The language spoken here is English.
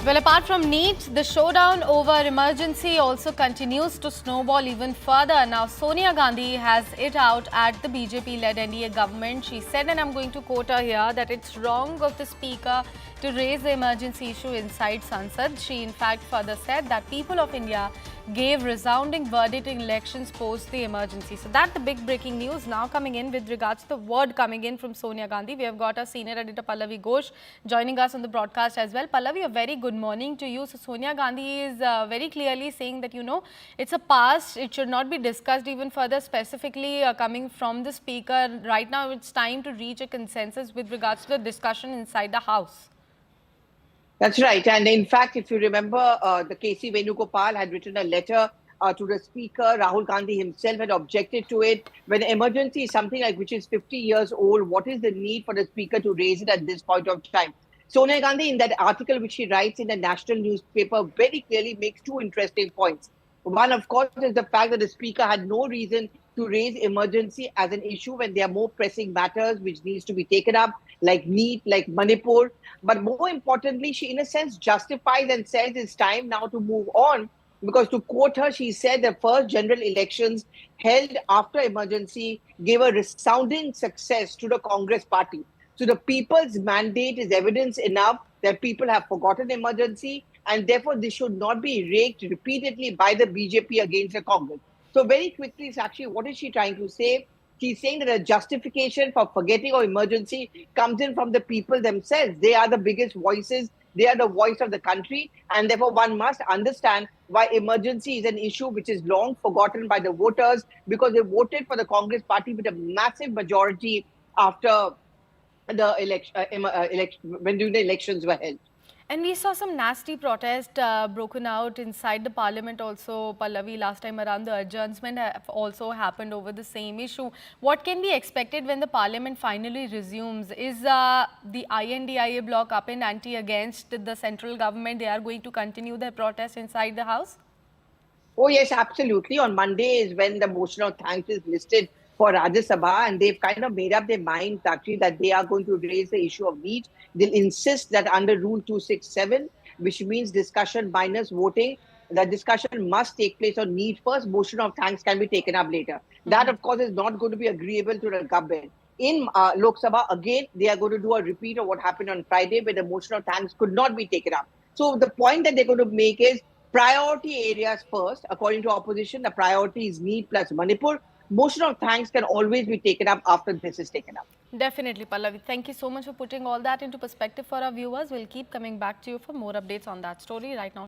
Well, apart from NEET, the showdown over emergency also continues to snowball even further. Now, Sonia Gandhi has it out at the BJP-led NDA government. She said, and I'm going to quote her here, that it's wrong of the speaker to raise the emergency issue inside Sansad. She, in fact, further said that people of India gave resounding verdict in elections post the emergency. So that's the big breaking news now coming in with regards to the word coming in from Sonia Gandhi. We have got our senior editor Pallavi Ghosh joining us on the broadcast as well. Pallavi, a very good morning to you. So Sonia Gandhi is very clearly saying that, it's a past. It should not be discussed even further, specifically coming from the speaker. Right now, it's time to reach a consensus with regards to the discussion inside the House. That's right. And in fact, if you remember, the KC Venugopal had written a letter to the speaker. Rahul Gandhi himself had objected to it. When the emergency is something like which is 50 years old, what is the need for the speaker to raise it at this point of time? Sonia Gandhi, in that article which she writes in the national newspaper, very clearly makes two interesting points. One, of course, is the fact that the speaker had no reason to raise emergency as an issue when there are more pressing matters which needs to be taken up, like NEET, like Manipur. But more importantly, she, in a sense, justifies and says it's time now to move on. Because to quote her, she said the first general elections held after emergency gave a resounding success to the Congress party. So the people's mandate is evidence enough that people have forgotten emergency, and therefore this should not be raked repeatedly by the BJP against the Congress. So very quickly, Sakshi, what is she trying to say? She's saying that a justification for forgetting of emergency comes in from the people themselves. They are the biggest voices. They are the voice of the country. And therefore, one must understand why emergency is an issue which is long forgotten by the voters, because they voted for the Congress party with a massive majority after the election, when the elections were held. And we saw some nasty protest broken out inside the parliament also, Pallavi. Last time around, the adjournment also happened over the same issue. What can be expected when the parliament finally resumes? Is the INDIA bloc up in ante against the central government? They are going to continue their protest inside the house? Oh, yes, absolutely. On Monday is when the motion of thanks is listed for Rajya Sabha, and they've kind of made up their mind, actually, that they are going to raise the issue of NEET. They'll insist that under Rule 267, which means discussion minus voting, the discussion must take place on NEET first. Motion of thanks can be taken up later. That, of course, is not going to be agreeable to the government. In Lok Sabha, again, they are going to do a repeat of what happened on Friday, where the motion of thanks could not be taken up. So the point that they're going to make is priority areas first. According to opposition, the priority is NEET plus Manipur. Motion of thanks can always be taken up after this is taken up. Definitely, Pallavi. Thank you so much for putting all that into perspective for our viewers. We'll keep coming back to you for more updates on that story. Right now,